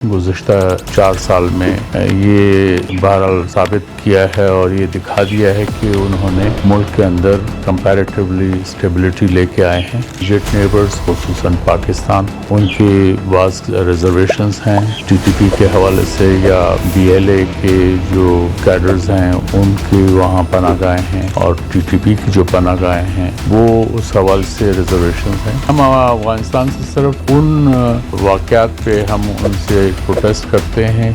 گزشتہ 4 سال میں یہ بہرحال ثابت کیا ہے اور یہ دکھا دیا ہے کہ انہوں نے ملک کے اندر کمپیریٹیولی اسٹیبلٹی لے کے آئے ہیں. جیٹ نیبرز خصوصاً پاکستان ان کی بعض ریزرویشنز ہیں ٹی ٹی پی کے حوالے سے یا بی ایل اے کے جو کیڈرز ہیں ان کی وہاں پناہ گاہیں ہیں اور ٹی ٹی پی کی جو پناہ گاہیں ہیں وہ اس حوالے سے ریزرویشنز ہیں. ہم افغانستان سے صرف ان واقعات پہ ہم ان سے پروٹیسٹ کرتے ہیں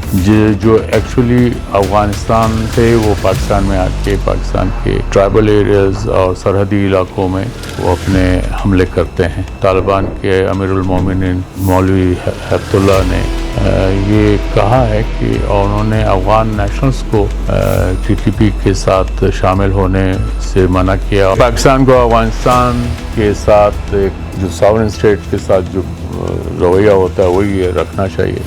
جو ایکچولی افغانستان سے وہ پاکستان میں آ کے پاکستان کے ٹرائبل ایریاز اور سرحدی علاقوں میں وہ اپنے حملے کرتے ہیں. طالبان کے امیر المومنین مولوی ہیبت اللہ نے یہ کہا ہے کہ انہوں نے افغان نیشنلز کو ٹی ٹی پی کے ساتھ شامل ہونے سے منع کیا. پاکستان کو افغانستان کے ساتھ ایک جو ساورن اسٹیٹ کے ساتھ جو رویہ ہوتا ہے وہی رکھنا چاہیے.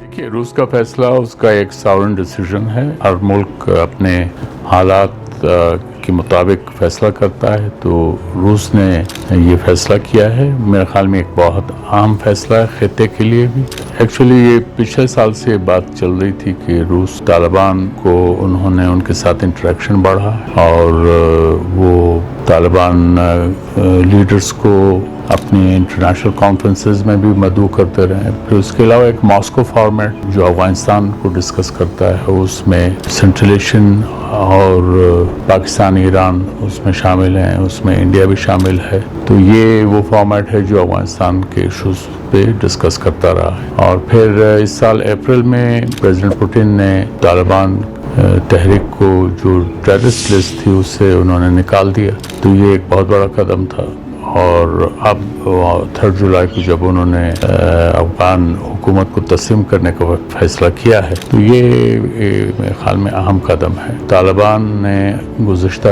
دیکھیے روس کا فیصلہ اس کا ایک ساورن ڈیسیژن ہے. ہر ملک اپنے حالات کے مطابق فیصلہ کرتا ہے تو روس نے یہ فیصلہ کیا ہے. میرے خیال میں ایک بہت اہم فیصلہ ہے خطے کے لیے بھی. ایکچولی یہ پچھلے سال سے یہ بات چل رہی تھی کہ روس طالبان کو انہوں نے ان کے ساتھ انٹریکشن بڑھا اور وہ طالبان لیڈرز کو اپنی انٹرنیشنل کانفرنسز میں بھی مدعو کرتے رہے. پھر اس کے علاوہ ایک ماسکو فارمیٹ جو افغانستان کو ڈسکس کرتا ہے اس میں سینٹرل ایشین اور پاکستان ایران اس میں شامل ہیں, اس میں انڈیا بھی شامل ہے. تو یہ وہ فارمیٹ ہے جو افغانستان کے ایشوز پہ ڈسکس کرتا رہا ہے. اور پھر اس سال اپریل میں پریزیڈنٹ پوٹن نے طالبان تحریک کو جو ٹیررسٹ لسٹ تھی اس سے انہوں نے نکال دیا. تو یہ ایک بہت بڑا قدم تھا. اور اب 3 جولائی کو جب انہوں نے افغان حکومت کو تسلیم کرنے کا فیصلہ کیا ہے تو یہ میرے خیال میں اہم قدم ہے. طالبان نے گزشتہ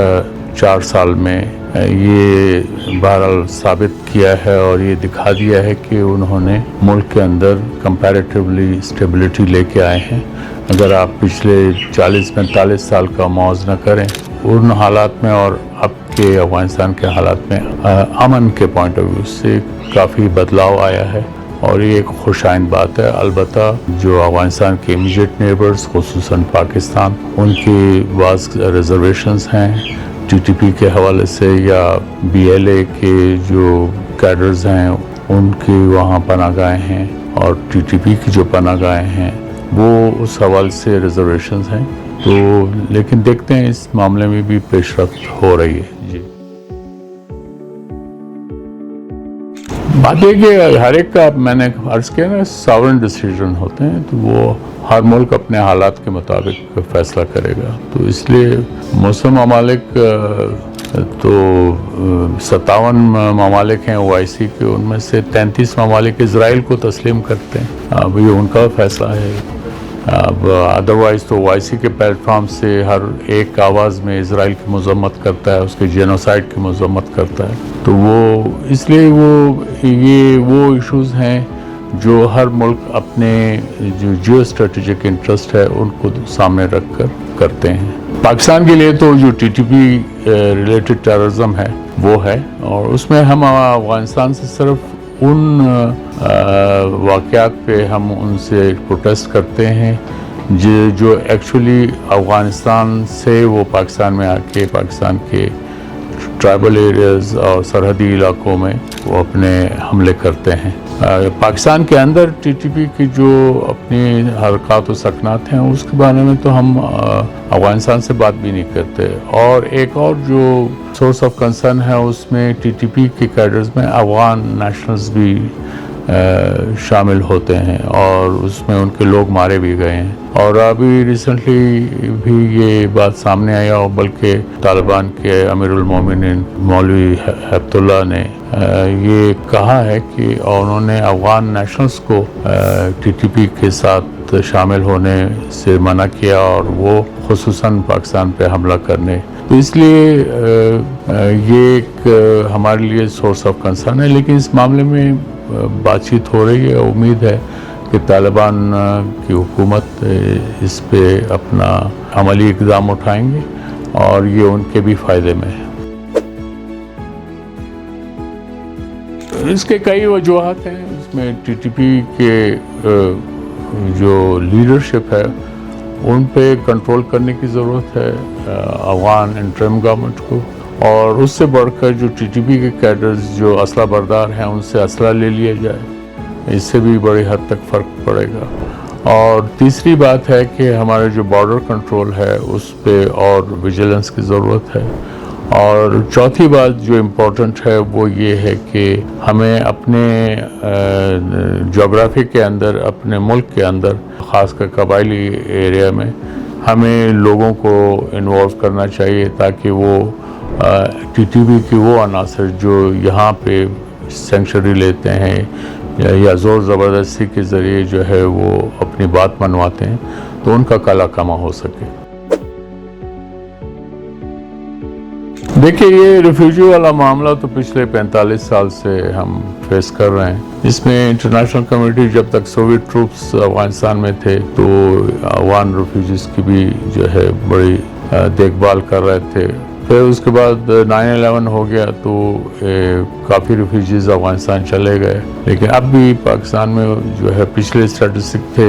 4 سال میں یہ بہرحال ثابت کیا ہے اور یہ دکھا دیا ہے کہ انہوں نے ملک کے اندر کمپیریٹیولی اسٹیبلٹی لے کے آئے ہیں. اگر آپ پچھلے 40-45 سال کا موازنہ کریں ان حالات میں اور اب کے افغانستان کے حالات میں امن کے پوائنٹ آف ویو سے کافی بدلاؤ آیا ہے اور یہ ایک خوش آئند بات ہے. البتہ جو افغانستان کے امیجیٹ نیبرز خصوصاً پاکستان ان کی بعض ریزرویشنز ہیں ٹی ٹی پی کے حوالے سے یا بی ایل اے کے جو کیڈرز ہیں ان کی وہاں پناہ گاہیں ہیں اور ٹی ٹی پی کی جو پناہ گاہیں ہیں وہ اس حوالے سے ریزرویشنز ہیں. تو لیکن دیکھتے ہیں اس معاملے میں بھی پیش رفت ہو رہی ہے. جی بات یہ کہ ہر ایک کا میں نے عرض کیا نا ساورن ڈیسیژن ہوتے ہیں تو وہ ہر ملک اپنے حالات کے مطابق فیصلہ کرے گا. تو اس لیے مسلم ممالک تو 57 ممالک ہیں او آئی سی کے, ان میں سے 33 ممالک اسرائیل کو تسلیم کرتے ہیں. اب یہ ان کا فیصلہ ہے. اب ادروائز تو او آئی سی کے پلیٹ فارم سے ہر ایک آواز میں اسرائیل کی مذمت کرتا ہے, اس کے جینوسائیڈ کی مذمت کرتا ہے. تو وہ اس لیے وہ ایشوز ہیں جو ہر ملک اپنے جو جیو اسٹریٹجک انٹرسٹ ہے ان کو سامنے رکھ کر کرتے ہیں. پاکستان کے لیے تو جو T T P related terrorism ہے وہ ہے اور اس میں ہم افغانستان سے صرف ان واقعات پہ ہم ان سے پروٹیسٹ کرتے ہیں جو ایکچولی افغانستان سے وہ پاکستان میں آ کے پاکستان کے ٹرائبل ایریاز اور سرحدی علاقوں میں وہ اپنے حملے کرتے ہیں. پاکستان کے اندر ٹی ٹی پی کی جو اپنی حرکات و سکنات ہیں اس کے بارے میں تو ہم افغانستان سے بات بھی نہیں کرتے. اور ایک اور جو سورس آف کنسرن ہے اس میں ٹی ٹی پی کے کیڈرز میں افغان نیشنلز بھی شامل ہوتے ہیں اور اس میں ان کے لوگ مارے بھی گئے ہیں. اور ابھی ریسنٹلی بھی یہ بات سامنے آئی اور بلکہ طالبان کے امیر المومنین مولوی ہیبت اللہ نے یہ کہا ہے کہ انہوں نے افغان نیشنلز کو ٹی ٹی پی کے ساتھ شامل ہونے سے منع کیا اور وہ خصوصاً پاکستان پہ حملہ کرنے. تو اس لیے یہ ایک ہمارے لیے سورس آف کنسرن ہے. لیکن اس معاملے میں بات چیت ہو رہی ہے. امید ہے کہ طالبان کی حکومت اس پہ اپنا عملی اقدام اٹھائیں گے اور یہ ان کے بھی فائدے میں ہے۔ اس کے کئی وجوہات ہیں، اس میں ٹی ٹی پی کے جو لیڈرشپ ہے ان پہ کنٹرول کرنے کی ضرورت ہے افغان انٹرم گورنمنٹ کو، اور اس سے بڑھ کر جو ٹی ٹی پی کے کیڈرز جو اسلحہ بردار ہیں ان سے اسلحہ لے لیا جائے، اس سے بھی بڑی حد تک فرق پڑے گا۔ اور تیسری بات ہے کہ ہمارے جو بارڈر کنٹرول ہے اس پہ اور ویجیلنس کی ضرورت ہے۔ اور چوتھی بات جو امپورٹنٹ ہے وہ یہ ہے کہ ہمیں اپنے جغرافی کے اندر، اپنے ملک کے اندر، خاص کر قبائلی ایریا میں ہمیں لوگوں کو انوالو کرنا چاہیے تاکہ وہ ٹی ٹی پی کی وہ عناصر جو یہاں پہ سینکچری لیتے ہیں یا زور زبردستی کے ذریعے جو ہے وہ اپنی بات منواتے ہیں تو ان کا کالا کما ہو سکے۔ دیکھیے، یہ ریفیوجی والا معاملہ تو پچھلے 45 سال سے ہم فیس کر رہے ہیں۔ اس میں انٹرنیشنل کمیونٹی جب تک سوویت ٹروپس افغانستان میں تھے تو افغان ریفیوجیز کی بھی جو ہے بڑی دیکھ بھال کر رہے تھے۔ پھر اس کے بعد 9/11 ہو گیا تو کافی ریفیوجیز افغانستان چلے گئے، لیکن اب بھی پاکستان میں جو ہے پچھلے اسٹیٹسٹک تھے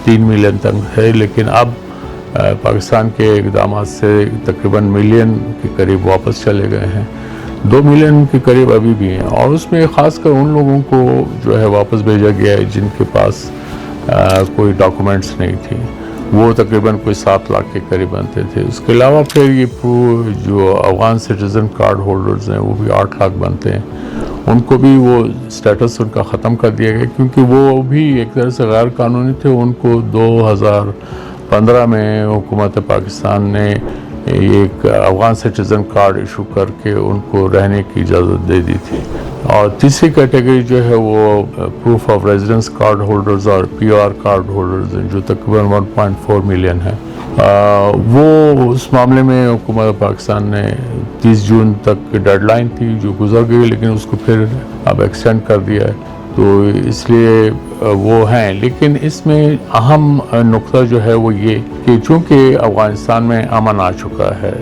3 ملین تک ہے، لیکن اب پاکستان کے اقدامات سے تقریباً ملین کے قریب واپس چلے گئے ہیں، 2 ملین کے قریب ابھی بھی ہیں، اور اس میں خاص کر ان لوگوں کو جو ہے واپس بھیجا گیا ہے جن کے پاس کوئی ڈاکومنٹس نہیں تھی، وہ تقریباً کوئی 7 لاکھ کے قریب بنتے تھے۔ اس کے علاوہ پھر یہ جو افغان سٹیزن کارڈ ہولڈرز ہیں وہ بھی 8 لاکھ بنتے ہیں، ان کو بھی وہ سٹیٹس ان کا ختم کر دیا گیا کیونکہ وہ بھی ایک طرح سے غیر قانونی تھے۔ ان کو 2015 میں حکومت پاکستان نے ایک افغان سٹیزن کارڈ ایشو کر کے ان کو رہنے کی اجازت دے دی تھی۔ اور تیسری کیٹیگری جو ہے وہ proof of residence card holders اور پی آر کارڈ ہولڈرز ہیں جو تقریباً 1.4 ملین ہیں۔ وہ اس معاملے میں حکومت پاکستان نے 30 جون تک ڈیڈ لائن تھی جو گزر گئی، لیکن اس کو پھر اب ایکسٹینڈ کر دیا ہے، تو اس لیے وہ ہیں۔ لیکن اس میں اہم نقطہ جو ہے وہ یہ کہ چونکہ افغانستان میں امن آ چکا ہے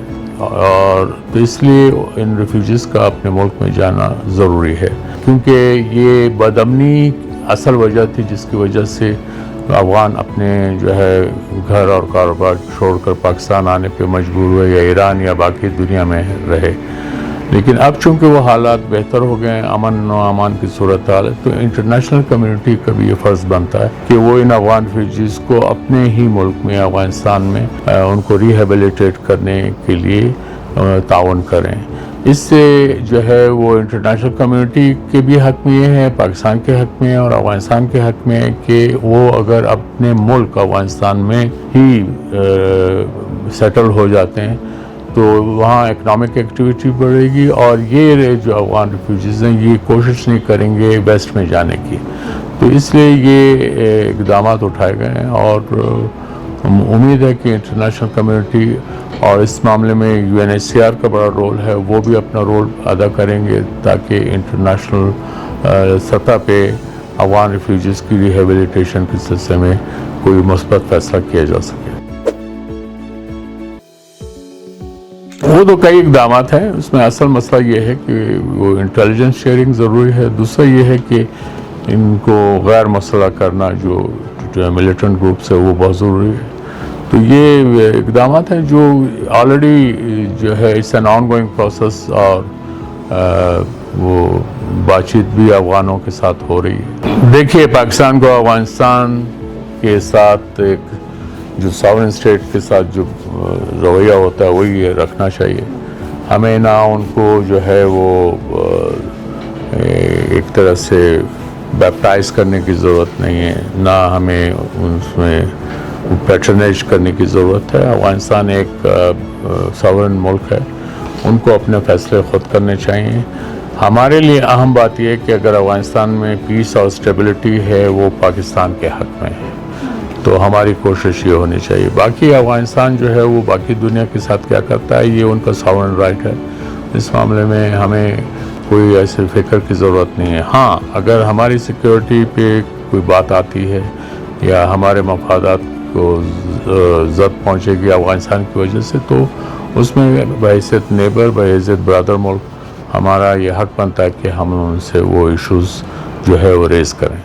اور تو اس لیے ان ریفیوجیز کا اپنے ملک میں جانا ضروری ہے، کیونکہ یہ بدامنی اصل وجہ تھی جس کی وجہ سے افغان اپنے جو ہے گھر اور کاروبار چھوڑ کر پاکستان آنے پہ مجبور ہوئے یا ایران یا باقی دنیا میں رہے۔ لیکن اب چونکہ وہ حالات بہتر ہو گئے ہیں، امن و امان کی صورتحال ہے، تو انٹرنیشنل کمیونٹی کا بھی یہ فرض بنتا ہے کہ وہ ان افغان ریفیوجیز کو اپنے ہی ملک میں افغانستان میں ان کو ریہیبلیٹیٹ کرنے کے لیے تعاون کریں۔ اس سے جو ہے وہ انٹرنیشنل کمیونٹی کے بھی حق میں یہ ہے، پاکستان کے حق میں اور افغانستان کے حق میں ہے کہ وہ اگر اپنے ملک افغانستان میں ہی سیٹل ہو جاتے ہیں تو وہاں اکنامک ایکٹیویٹی بڑھے گی، اور یہ جو افغان ریفیوجیز ہیں یہ کوشش نہیں کریں گے ویسٹ میں جانے کی۔ تو اس لیے یہ اقدامات اٹھائے گئے ہیں، اور امید ہے کہ انٹرنیشنل کمیونٹی اور اس معاملے میں UNHCR کا بڑا رول ہے، وہ بھی اپنا رول ادا کریں گے تاکہ انٹرنیشنل سطح پہ افغان ریفیوجیز کی ریہیبلیٹیشن کے سلسلے میں کوئی مثبت فیصلہ کیا جا سکے۔ وہ تو کئی اقدامات ہیں، اس میں اصل مسئلہ یہ ہے کہ وہ انٹیلیجنس شیئرنگ ضروری ہے۔ دوسرا یہ ہے کہ ان کو غیر مسلح کرنا جو ملیٹنٹ گروپس ہے وہ بہت ضروری ہے۔ تو یہ اقدامات ہیں جو آلریڈی جو ہے it's an ongoing process, اور وہ بات چیت بھی افغانوں کے ساتھ ہو رہی ہے۔ دیکھیے، پاکستان کو افغانستان کے ساتھ ایک جو ساورن اسٹیٹ کے ساتھ جو رویہ ہوتا ہے وہی رکھنا چاہیے۔ ہمیں نہ ان کو جو ہے وہ ایک طرح سے بیپٹائز کرنے کی ضرورت نہیں ہے، نہ ہمیں اس میں پیٹرنیج کرنے کی ضرورت ہے۔ افغانستان ایک ساورن ملک ہے، ان کو اپنے فیصلے خود کرنے چاہیے۔ ہمارے لیے اہم بات یہ ہے کہ اگر افغانستان میں پیس اور اسٹیبلٹی ہے وہ پاکستان کے حق میں ہے، تو ہماری کوشش یہ ہونی چاہیے۔ باقی افغانستان جو ہے وہ باقی دنیا کے ساتھ کیا کرتا ہے یہ ان کا ساورن رائٹ ہے، اس معاملے میں ہمیں کوئی ایسے فکر کی ضرورت نہیں ہے۔ ہاں، اگر ہماری سیکیورٹی پہ کوئی بات آتی ہے یا ہمارے مفادات کو زد پہنچے گی افغانستان کی وجہ سے، تو اس میں بحیثیت نیبر، بحیثیت برادر ملک ہمارا یہ حق بنتا ہے کہ ہم ان سے وہ ایشوز جو ہے وہ ریز کریں.